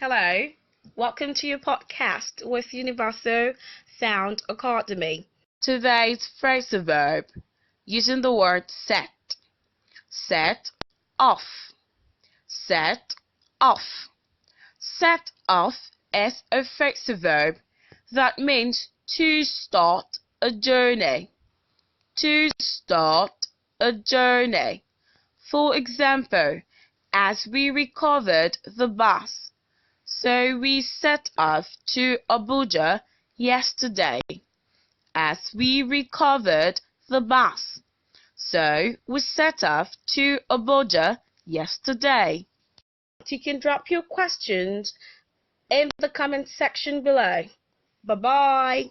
Hello, welcome to your podcast with Universal Sound Academy. Today's phrasal verb, using the word set. Set off. Set off. Set off is a phrasal verb that means to start a journey. To start a journey. For example, as we recovered the bus, so we set off to Abuja yesterday. As we recovered the bus, so we set off to Abuja yesterday. You can drop your questions in the comment section below. Bye-bye.